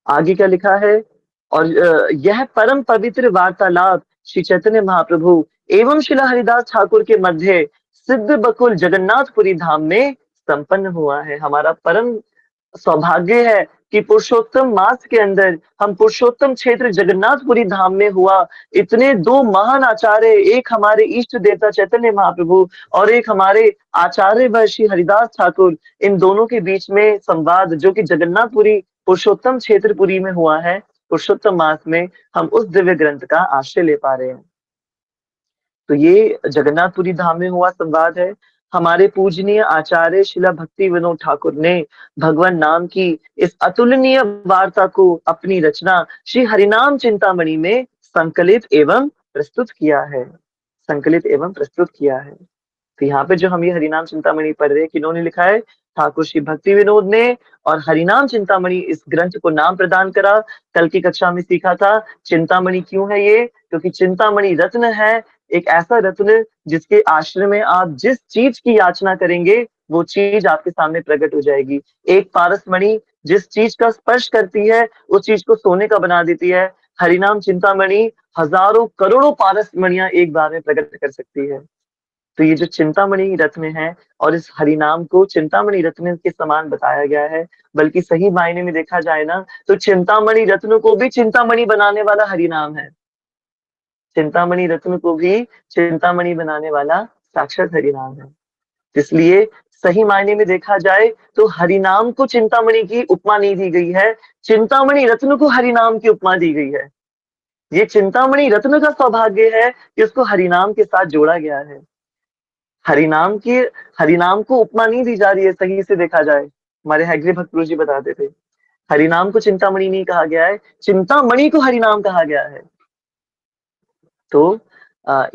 आगे क्या लिखा है? और यह परम पवित्र वार्तालाप श्री चैतन्य महाप्रभु एवं शिला हरिदास ठाकुर के मध्य सिद्ध बकुल जगन्नाथपुरी धाम में संपन्न हुआ है। हमारा परम सौभाग्य है कि पुरुषोत्तम मास के अंदर हम पुरुषोत्तम क्षेत्र जगन्नाथपुरी धाम में हुआ। इतने 2 महान आचार्य, एक हमारे इष्ट देवता चैतन्य महाप्रभु और एक हमारे आचार्य व श्री हरिदास ठाकुर, इन दोनों के बीच में संवाद जो कि जगन्नाथपुरी पुरुषोत्तम क्षेत्रपुरी में हुआ है, पुरुषोत्तम मास में हम उस दिव्य ग्रंथ का आश्रय ले पा रहे हैं। तो ये जगन्नाथपुरी धाम में हुआ संवाद है। हमारे पूजनीय आचार्य शिला भक्ति विनोद ठाकुर ने भगवान नाम की इस अतुलनीय वार्ता को अपनी रचना श्री हरिनाम चिंतामणि में संकलित एवं प्रस्तुत किया है। संकलित एवं प्रस्तुत किया है। तो यहाँ पे जो हम ये हरिनाम चिंतामणि पढ़ रहे हैं, किन्होंने लिखा है? ठाकुर श्री भक्ति विनोद ने। और हरिनाम चिंतामणि इस ग्रंथ को नाम प्रदान करा। कल की कक्षा में सीखा था चिंतामणि क्यों है ये? क्योंकि चिंतामणि रत्न है, एक ऐसा रत्न जिसके आश्रय में आप जिस चीज की याचना करेंगे वो चीज आपके सामने प्रकट हो जाएगी। एक पारसमणि जिस चीज का स्पर्श करती है उस चीज को सोने का बना देती है। हरिनाम चिंतामणि हजारों करोड़ों पारसमणियां एक बार में प्रकट कर सकती है। तो ये जो चिंतामणि रत्न है, और इस हरिनाम को चिंतामणि रत्न के समान बताया गया है, बल्कि सही मायने में देखा जाए ना तो चिंतामणि रत्न को भी चिंतामणि बनाने वाला हरिनाम है। चिंतामणि रत्न को भी चिंतामणि बनाने वाला साक्षात हरिनाम है। इसलिए सही मायने में देखा जाए तो हरिनाम को चिंतामणि की उपमा नहीं दी गई है, चिंतामणि रत्न को हरिनाम की उपमा दी गई है। ये चिंतामणि रत्न का सौभाग्य है कि उसको हरिनाम के साथ जोड़ा गया है। हरिनाम की हरिनाम को उपमा नहीं दी जा रही है, सही से देखा जाए। हमारे हैगरे भक्त गुरु जी बताते थे, हरिनाम को चिंतामणि नहीं कहा गया है, चिंतामणि को हरिनाम कहा गया है। तो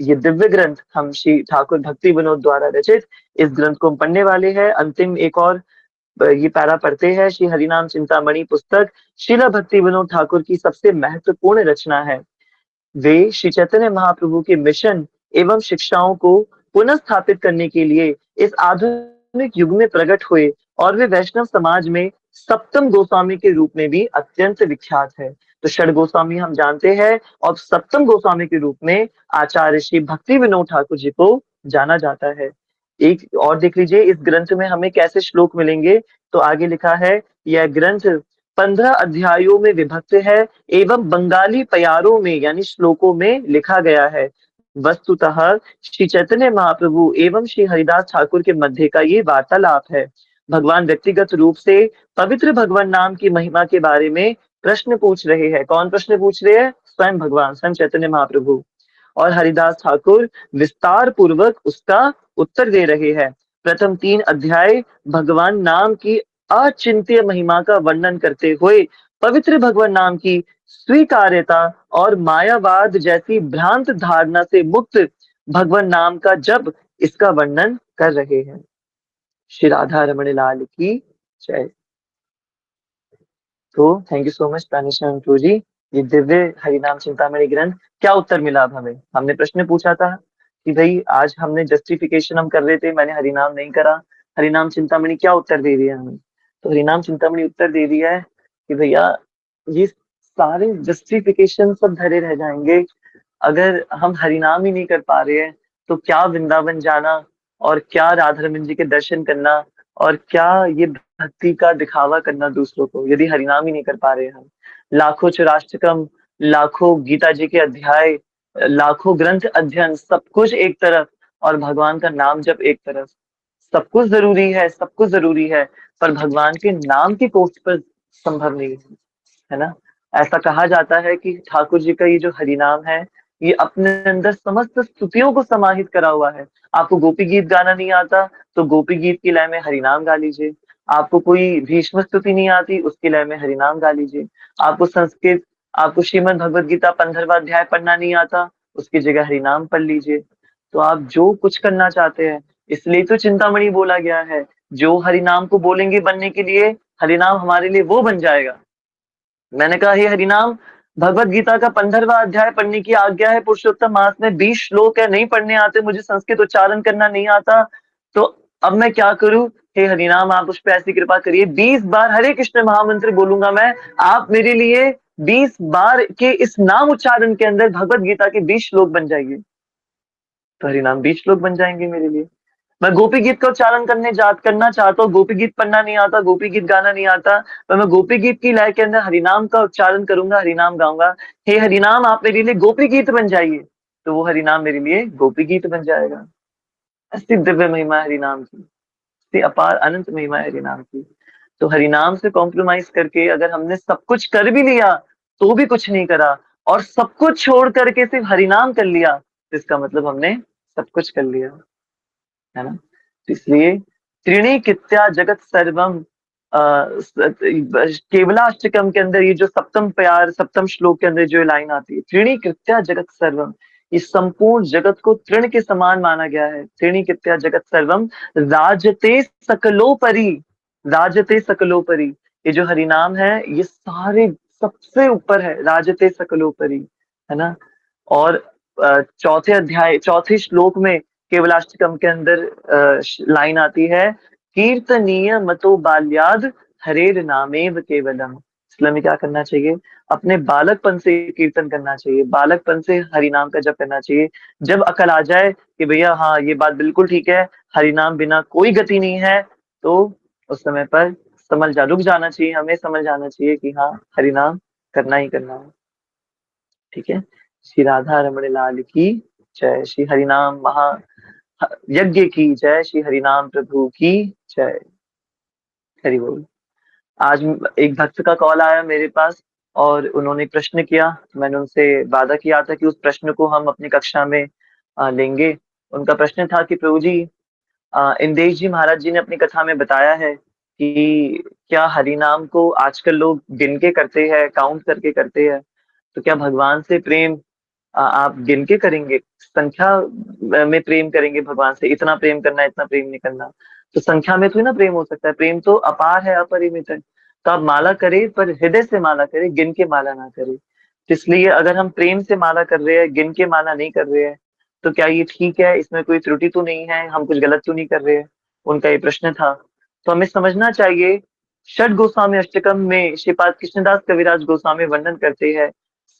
ये दिव्य ग्रंथ हम श्री ठाकुर भक्ति विनोद द्वारा रचित इस ग्रंथ को हम पढ़ने वाले हैं। अंतिम एक और ये पैरा पढ़ते हैं। श्री हरिनाम चिंतामणि पुस्तक श्रीला भक्ति विनोद ठाकुर की सबसे महत्वपूर्ण रचना है। वे श्री चैतन्य महाप्रभु के मिशन एवं शिक्षाओं को पुनः स्थापित करने के लिए इस आधुनिक युग में प्रकट हुए और वे वैष्णव समाज में सप्तम गोस्वामी के रूप में भी अत्यंत विख्यात है। तो षड गोस्वामी हम जानते हैं और सप्तम गोस्वामी के रूप में आचार्य श्री भक्ति विनोद ठाकुर जी को जाना जाता है। एक और देख लीजिए इस ग्रंथ में हमें कैसे श्लोक मिलेंगे। तो आगे लिखा है यह ग्रंथ 15 अध्यायों में विभक्त है एवं बंगाली प्यारों में यानी श्लोकों में लिखा गया है। वस्तुतः श्री चैतन्य महाप्रभु एवं श्री हरिदास ठाकुर के मध्य का ये वार्तालाप है। भगवान व्यक्तिगत रूप से पवित्र भगवान नाम की महिमा के बारे में प्रश्न पूछ रहे हैं। कौन प्रश्न पूछ रहे हैं? स्वयं भगवान, स्वयं चैतन्य महाप्रभु। और हरिदास ठाकुर विस्तार पूर्वक उसका उत्तर दे रहे हैं। प्रथम 3 अध्याय भगवान नाम की अचिंत्य महिमा का वर्णन करते हुए पवित्र भगवान नाम की स्वीकार्यता और मायावाद जैसी भ्रांत धारणा से मुक्त भगवान नाम का जप इसका वर्णन कर रहे हैं। श्री राधा रमण लाल की जय। तो thank you so much Praneshwar टू जी। ये दिव्य हरिनाम चिंतामणि ग्रंथ क्या उत्तर मिला अब हमें? हमने प्रश्न पूछा था कि भाई आज हमने जस्टिफिकेशन हम कर रहे थे, मैंने हरिनाम नहीं करा। हरिनाम चिंतामणि क्या उत्तर दे दिया हमें? तो हरिनाम चिंतामणि उत्तर दे दिया है कि भैया ये सारे जस्टिफिकेशन सब धरे रह जाएंगे अगर हम हरिनाम ही नहीं कर पा रहे हैं। तो क्या वृंदावन जाना और क्या राधा रमन जी के दर्शन करना और क्या ये भक्ति का दिखावा करना दूसरों को, यदि हरिनाम ही नहीं कर पा रहे हैं हम। लाखों चौराष्टकम, लाखों गीता जी के अध्याय, लाखों ग्रंथ अध्ययन, सब कुछ एक तरफ और भगवान का नाम जब एक तरफ। सब कुछ जरूरी है, सब कुछ जरूरी है, पर भगवान के नाम की पोस्ट पर संभव नहीं है, है ना। ऐसा कहा जाता है कि ठाकुर जी का ये जो हरिनाम है ये अपने अंदर समस्त स्तुतियों को समाहित करा हुआ है। आपको गोपी गीत गाना नहीं आता तो गोपी गीत की लय में हरिनाम गा लीजिए। आपको कोई भीष्म स्तुति नहीं आती उसकी लय में हरिनाम गा लीजिए। आपको संस्कृत, आपको श्रीमद् भगवद गीता 15वां अध्याय पढ़ना नहीं आता उसकी जगह हरिनाम पढ़ लीजिए। तो आप जो कुछ करना चाहते हैं, इसलिए तो चिंतामणि बोला गया है। जो हरिनाम को बोलेंगे बनने के लिए, हरिनाम हमारे लिए वो बन जाएगा। मैंने कहा हे हरिनाम, भगवत गीता का 15वां अध्याय पढ़ने की आज्ञा है। पुरुषोत्तम मास में 20 श्लोक है, नहीं पढ़ने आते, मुझे संस्कृत उच्चारण करना नहीं आता, तो अब मैं क्या करूं? हे हरिनाम आप उस पर ऐसी कृपा करिए, 20 बार हरे कृष्ण महामंत्र बोलूंगा मैं, आप मेरे लिए 20 बार के इस नाम उच्चारण के अंदर भगवत गीता के 20 श्लोक बन जाएंगे। तो हरिनाम 20 श्लोक बन जाएंगे मेरे लिए। मैं गोपी गीत का उच्चारण करना चाहता हूँ, गोपी गीत पढ़ना नहीं आता, गोपी गीत गाना नहीं आता, तो मैं गोपी गीत की लय के अंदर हरिनाम का उच्चारण करूंगा, हरिनाम गाऊंगा। हे हरिनाम आप मेरे लिए गोपी गीत बन जाइए, तो वो हरिनाम मेरे लिए गोपी गीत बन जाएगा। ऐसी दिव्य महिमा है हरिनाम की, ऐसी अपार अनंत महिमा है हरिनाम की। तो हरिनाम से कॉम्प्रोमाइज करके अगर हमने सब कुछ कर भी लिया तो भी कुछ नहीं करा, और सब कुछ छोड़ करके सिर्फ हरिनाम कर लिया, तो इसका मतलब हमने सब कुछ कर लिया, है ना। तो इसलिए त्रिणी कृत्या जगत सर्वम, केवलाष्टकम के अंदर ये जो सप्तम प्यार, सप्तम श्लोक के अंदर जो लाइन आती है, त्रिणी कृत्या जगत सर्वम, ये संपूर्ण जगत को तृण के समान माना गया है। त्रिणी कृत्या जगत सर्वम राजते सकलोपरि, राजते सकलोपरि, ये जो हरिनाम है ये सारे सबसे ऊपर है, राजते सकलोपरि, है ना। और चौथे अध्याय चौथे श्लोक में केवलाष्टकम के अंदर लाइन आती है, कीर्तनीय मतो बाल्याद हरेर नामेव केवलम। इसलिए हमें क्या करना चाहिए? अपने बालकपन से कीर्तन करना चाहिए, बालकपन से हरिनाम का जप करना चाहिए। जब अकल आ जाए कि भैया हाँ ये बात बिल्कुल ठीक है, हरिनाम बिना कोई गति नहीं है, तो उस समय पर रुक जाना चाहिए, हमें समझ जाना चाहिए कि हाँ हरिनाम करना ही करना है। ठीक है। श्री राधा रमण लाल की जय, श्री हरिनाम महा यज्ञ की जय, श्री हरिनाम प्रभु की जय। हरि बोल। आज एक भक्त का कॉल आया मेरे पास और उन्होंने प्रश्न किया। मैंने उनसे वादा किया था कि उस प्रश्न को हम अपनी कक्षा में लेंगे। उनका प्रश्न था कि प्रभु जी, इंदेश जी महाराज जी ने अपनी कथा में बताया है कि क्या हरिनाम को आजकल लोग गिन के करते हैं, काउंट करके करते हैं, तो क्या भगवान से प्रेम आप गिन के करेंगे, संख्या में प्रेम करेंगे भगवान से, इतना प्रेम करना है, इतना प्रेम नहीं करना। तो संख्या में थोड़ी ना प्रेम हो सकता है, प्रेम तो अपार है, अपरिमित है। तो आप माला करें, पर हृदय से माला करें, गिन के माला ना करें। तो इसलिए अगर हम प्रेम से माला कर रहे हैं, गिन के माला नहीं कर रहे हैं, तो क्या ये ठीक है? इसमें कोई त्रुटि तो नहीं है? हम कुछ गलत तो नहीं कर रहे हैं? उनका ये प्रश्न था। तो हमें समझना चाहिए, षट गोस्वामी अष्टकम में श्रीपाद कृष्णदास कविराज गोस्वामी वर्णन करते हैं,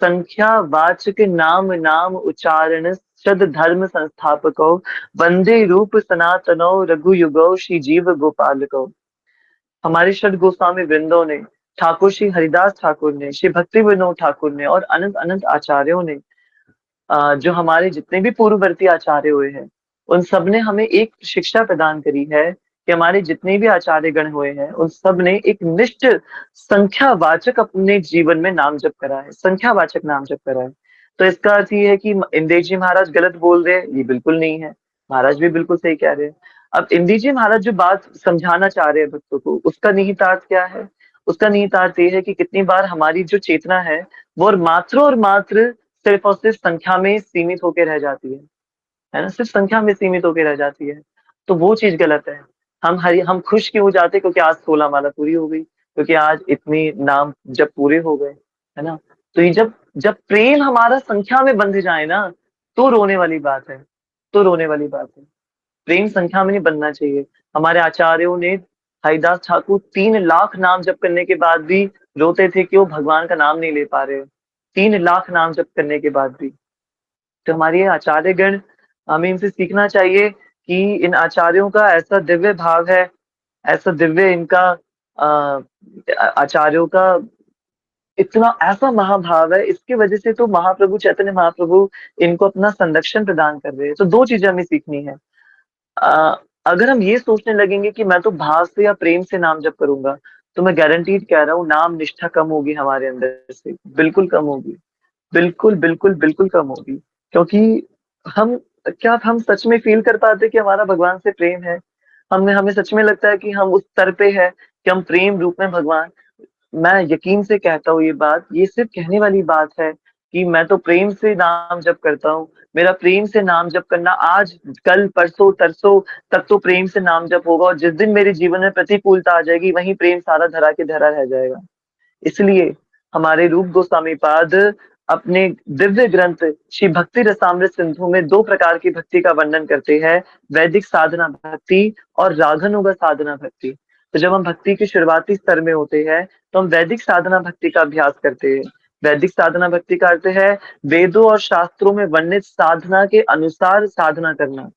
संख्या वाचक नाम नाम उच्चारण सद धर्म संस्थापको वंदे रूप सनातनो रघु युगो श्री जीव गोपालको। हमारे षट गोस्वामी वृंदों ने, ठाकुर श्री हरिदास ठाकुर ने, श्री भक्ति विनोद ठाकुर ने और अनंत अनंत आचार्यों ने, जो हमारे जितने भी पूर्ववर्ती आचार्य हुए हैं, उन सब ने हमें एक शिक्षा प्रदान करी है कि हमारे जितने भी आचार्य गण हुए हैं, उन सब ने एक निष्ठ संख्यावाचक अपने जीवन में नाम जप करा है, संख्यावाचक नाम जप करा है। तो इसका अर्थ ये है कि इंदेश जी महाराज गलत बोल रहे हैं, ये बिल्कुल नहीं है। महाराज भी बिल्कुल सही कह रहे हैं। अब इंदेश जी महाराज जो बात समझाना चाह रहे हैं भक्तों को, उसका निहितार्थ क्या है? उसका निहितार्थ ये है कि कितनी बार हमारी जो चेतना है, वो और मात्र सिर्फ और सिर्फ संख्या में सीमित होकर रह जाती है ना, सिर्फ संख्या में सीमित होकर रह जाती है। तो वो चीज गलत है। हम खुश क्यों हो जाते, क्योंकि आज 16 माला पूरी हो गई, क्योंकि आज इतनी नाम जब पूरे हो गए, है ना। तो ये जब जब प्रेम हमारा संख्या में बंध जाए ना, तो रोने वाली बात है, तो रोने वाली बात है। प्रेम संख्या में नहीं बनना चाहिए। हमारे आचार्यों ने, हरिदास ठाकुर 3 लाख नाम जप करने के बाद भी रोते थे कि वो भगवान का नाम नहीं ले पा रहे। 3 लाख नाम जप करने के बाद भी। तो हमारे ये आचार्यगण, हमें इनसे सीखना चाहिए कि इन आचार्यों का ऐसा दिव्य भाव है, ऐसा दिव्य इनका आचार्यों का इतना ऐसा महाभाव है, इसकी वजह से तो महाप्रभु चैतन्य महाप्रभु इनको अपना संरक्षण प्रदान कर रहे हैं। तो दो चीजें हमें सीखनी है। अ, अगर हम ये सोचने लगेंगे कि मैं तो भाव से या प्रेम से नाम जप करूंगा, तो मैं गारंटीड कह रहा हूँ, नाम निष्ठा कम होगी हमारे अंदर से, बिल्कुल कम होगी। बिल्कुल, बिल्कुल, बिल्कुल कम होगी। क्योंकि हम क्या हम सच में फ़ील कर पाते हैं कि हमारा भगवान से प्रेम है? हमें हमें सच में लगता है कि हम उस स्तर पे हैं कि हम प्रेम रूप में भगवान, मैं यकीन से कहता हूँ ये बात, ये सिर्फ़ कहने वाली बात है कि मैं तो प्रेम से नाम जप करता हूँ। मेरा प्रेम से नाम जप करना आज, कल, परसों, तरसों तक तो प्रेम से नाम जप होगा, और जिस दिन मेरे जीवन में प्रतिकूलता आ जाएगी, वहीं प्रेम सारा धरा के धरा रह जाएगा। इसलिए हमारे रूप गोस्वामी पाद अपने दिव्य ग्रंथ श्री भक्ति रसामृत सिंधु में 2 प्रकार की भक्ति का वर्णन करते हैं, वैदिक साधना भक्ति और राघनुग साधना भक्ति। तो जब हम भक्ति के शुरुआती स्तर में होते हैं, तो हम वैदिक साधना भक्ति का अभ्यास करते हैं। वैदिक साधना भक्ति का अर्थ है वेदों और शास्त्रों में वर्णित साधना के अनुसार साधना करना,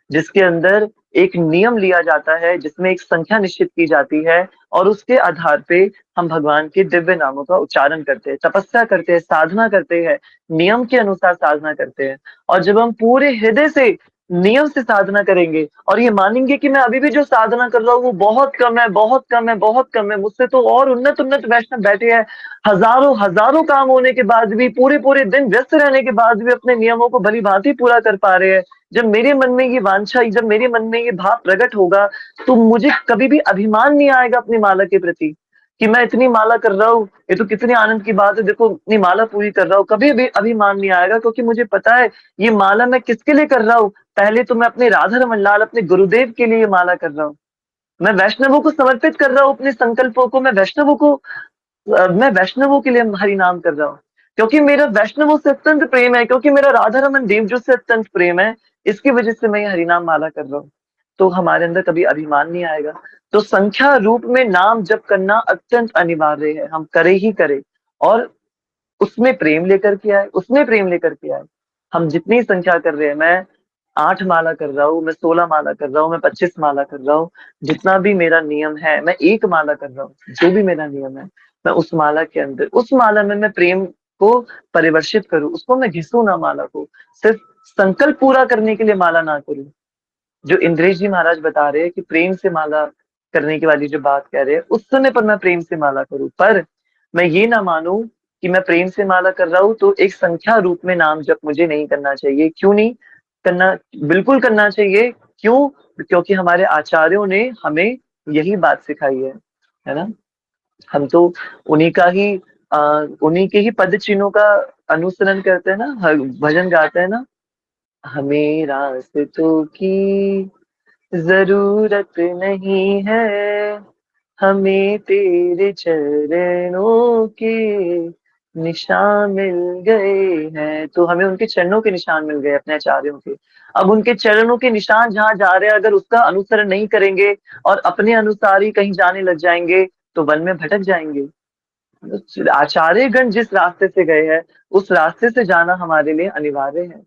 जिसके अंदर एक नियम लिया जाता है, जिसमें एक संख्या निश्चित की जाती है, और उसके आधार पे हम भगवान के दिव्य नामों का उच्चारण करते हैं, तपस्या करते हैं, साधना करते हैं, नियम के अनुसार साधना करते हैं। और जब हम पूरे हृदय से नियम से साधना करेंगे और ये मानेंगे कि मैं अभी भी जो साधना कर रहा हूँ वो बहुत कम है, बहुत कम है, बहुत कम है, मुझसे तो और उन्नत उन्नत वैष्णव बैठे हैं, हजारों हजारों काम होने के बाद भी, पूरे पूरे दिन व्यस्त रहने के बाद भी अपने नियमों को भली भांति पूरा कर पा रहे हैं। जब मेरे मन में ये वांछा, जब मेरे मन में ये भाव प्रकट होगा, तो मुझे कभी भी अभिमान नहीं आएगा अपनी माला के प्रति कि मैं इतनी माला कर रहा हूँ, ये तो कितनी आनंद की बात है, देखो इतनी माला पूरी कर रहा हूँ। कभी भी अभिमान नहीं आएगा, क्योंकि मुझे पता है ये माला मैं किसके लिए कर रहा हूँ। पहले तो मैं अपने राधा रमन लाल, अपने गुरुदेव के लिए ये माला कर रहा हूँ। मैं वैष्णवों को समर्पित कर रहा हूँ अपने संकल्पों को, मैं वैष्णवों के लिए हरि नाम कर रहा हूँ, क्योंकि मेरा वैष्णवों से अत्यंत प्रेम है, क्योंकि मेरा राधा रमन देव जो से अत्यंत प्रेम है, इसकी वजह से मैं ये हरिनाम माला कर रहा हूँ। तो हमारे अंदर कभी अभिमान नहीं आएगा। तो संख्या रूप में नाम जप करना अत्यंत अनिवार्य है, हम करे ही करे, और उसमें प्रेम लेकर के आए, उसमें प्रेम लेकर के आए। हम जितनी संख्या कर रहे हैं, मैं 8 माला कर रहा हूँ, मैं 16 माला कर रहा हूँ, मैं 25 माला कर रहा हूँ, जितना भी मेरा नियम है, मैं 1 माला कर रहा हूँ, जो भी मेरा नियम है, मैं उस माला के अंदर, उस माला में मैं प्रेम को परिवर्षित करूँ, उसको मैं घिसू ना माला को, सिर्फ संकल्प पूरा करने के लिए माला ना करूँ। जो इंद्रेश जी महाराज बता रहे हैं कि प्रेम से माला करने की वाली जो बात कह रहे हैं, उस समय पर मैं प्रेम से माला करूं, पर मैं ये ना मानूं कि मैं प्रेम से माला कर रहा हूं तो एक संख्या रूप में नाम जप मुझे नहीं करना चाहिए। क्यों नहीं करना? बिल्कुल करना चाहिए। क्यों? क्योंकि हमारे आचार्यों ने हमें यही बात सिखाई है ना। हम तो उन्हीं का ही उन्हीं के ही पद चिन्हों का अनुसरण करते हैं ना, भजन गाते हैं ना, हमें रास्तों की जरूरत नहीं है, हमें तेरे चरणों के निशान मिल गए हैं। तो हमें उनके चरणों के निशान मिल गए, अपने आचार्यों के। अब उनके चरणों के निशान जहाँ जा रहे हैं, अगर उसका अनुसरण नहीं करेंगे और अपने अनुसार ही कहीं जाने लग जाएंगे, तो वन में भटक जाएंगे। आचार्यगण जिस रास्ते से गए हैं, उस रास्ते से जाना हमारे लिए अनिवार्य है।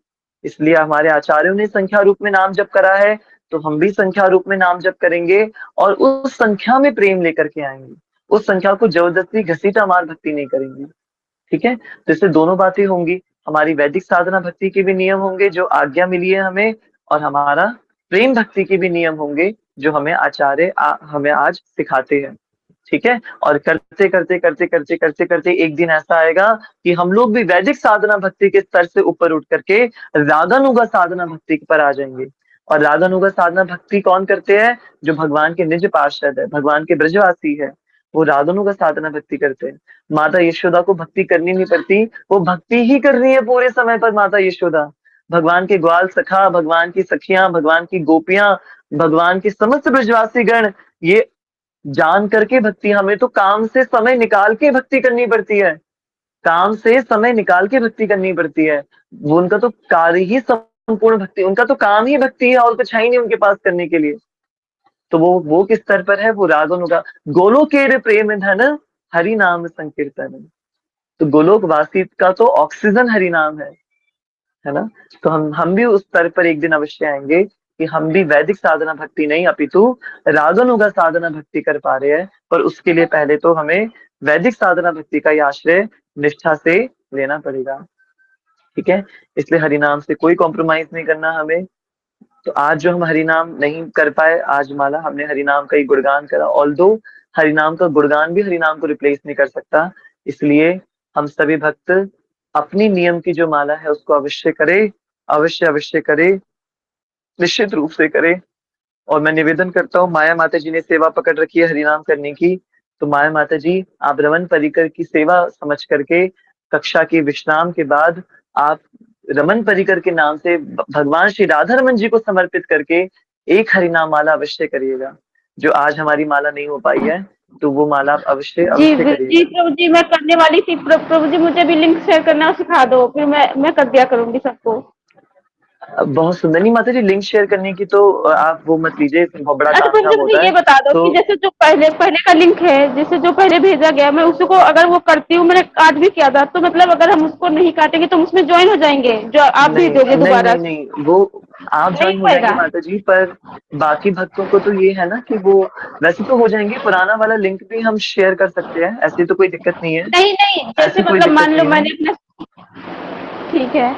इसलिए हमारे आचार्यों ने संख्या रूप में नाम जप करा है, तो हम भी संख्या रूप में नाम जप करेंगे और उस संख्या में प्रेम लेकर के आएंगे। उस संख्या को जबरदस्ती घसीटा मार भक्ति नहीं करेंगे। ठीक है, तो इससे दोनों बातें होंगी। हमारी वैदिक साधना भक्ति के भी नियम होंगे जो आज्ञा मिली है हमें, और हमारा प्रेम भक्ति के भी नियम होंगे जो हमें आचार्य हमें आज सिखाते हैं। ठीक है, और करते करते करते करते करते करते एक दिन ऐसा आएगा कि हम लोग भी वैदिक साधना भक्ति के स्तर से ऊपर उठ करके रागानुगा साधना भक्ति पर आ जाएंगे। और रागानुगा साधना भक्ति कौन करते हैं? जो भगवान के निज पार्षद है, भगवान के ब्रजवासी है, वो रागानुगा साधना भक्ति करते हैं। माता यशोदा को भक्ति करनी नहीं पड़ती, वो भक्ति ही कर रही है पूरे समय पर माता यशोदा। भगवान के ग्वाल सखा, भगवान की सखियां, भगवान की गोपियां, भगवान के समस्त ब्रजवासी गण, ये जान करके भक्ति, हमें तो काम से समय निकाल के भक्ति करनी पड़ती है। काम से समय निकाल के भक्ति करनी पड़ती है। वो उनका तो कार्य ही संपूर्ण भक्ति, उनका तो काम ही भक्ति है और कुछ है ही नहीं उनके पास करने के लिए। तो वो किस स्तर पर है? वो रागानुगा। गोलोकेर प्रेम धन हरि नाम संकीर्तन। तो गोलोक वासी का तो ऑक्सीजन हरि नाम है ना। तो हम भी उस स्तर पर एक दिन अवश्य आएंगे कि हम भी वैदिक साधना भक्ति नहीं अपितु रागानुगा साधना भक्ति कर पा रहे हैं। पर उसके लिए पहले तो हमें वैदिक साधना भक्ति का ही आश्रय निष्ठा से लेना पड़ेगा। ठीक है, इसलिए हरिनाम से कोई कॉम्प्रोमाइज नहीं करना हमें। तो आज जो हम हरिनाम नहीं कर पाए, आज माला हमने हरिनाम का ही गुणगान करा। ऑल्दो हरिनाम का गुणगान भी हरिनाम को रिप्लेस नहीं कर सकता, इसलिए हम सभी भक्त अपनी नियम की जो माला है उसको अवश्य करे, अवश्य अवश्य करे, निश्चित रूप से करे। और मैं निवेदन करता हूँ, माया माता जी ने सेवा पकड़ रखी है हरिनाम करने की, तो माया माता जी आप रमन परिकर की सेवा समझ करके कक्षा के विश्राम के बाद आप रमन परिकर के नाम से भगवान श्री राधा रमन जी को समर्पित करके एक हरिनाम माला अवश्य करिएगा। जो आज हमारी माला नहीं हो पाई है, तो वो माला आप अवश्य जी अवश्य जी करिएगा। प्रभु जी, मैं करने वाली थी। प्रभु जी मुझे भी लिंक शेयर करना सिखा दो, फिर मैं कर दिया करूंगी सबको। बहुत सुंदर। नहीं माता जी, लिंक शेयर करने की तो आप वो मत लीजिए, इसमें बहुत बड़ा अच्छा प्रभु तामझाम जी, मुझे होता ये है। बता दो तो कि जैसे जो पहले पहले का लिंक है, जैसे जो पहले भेजा गया, मैं उसको अगर वो करती हूँ, मैंने काट भी किया था, तो मतलब अगर हम उसको नहीं काटेंगे तो हम उसमें ज्वाइन हो जाएंगे जो आप नहीं भेजोगे नहीं दोबारा नहीं से? नहीं, वो आप नहीं ज्वाइन हो जाएंगे होएगा? माता जी, पर बाकी भक्तों को तो ये है ना कि वो वैसे तो हो जाएंगे। पुराना वाला लिंक भी हम शेयर कर सकते हैं, ऐसी तो कोई दिक्कत नहीं है। नहीं नहीं, जैसे ऐसी कोई मतलब दिक्कत मान लो नहीं है। मैंने अपना, ठीक है।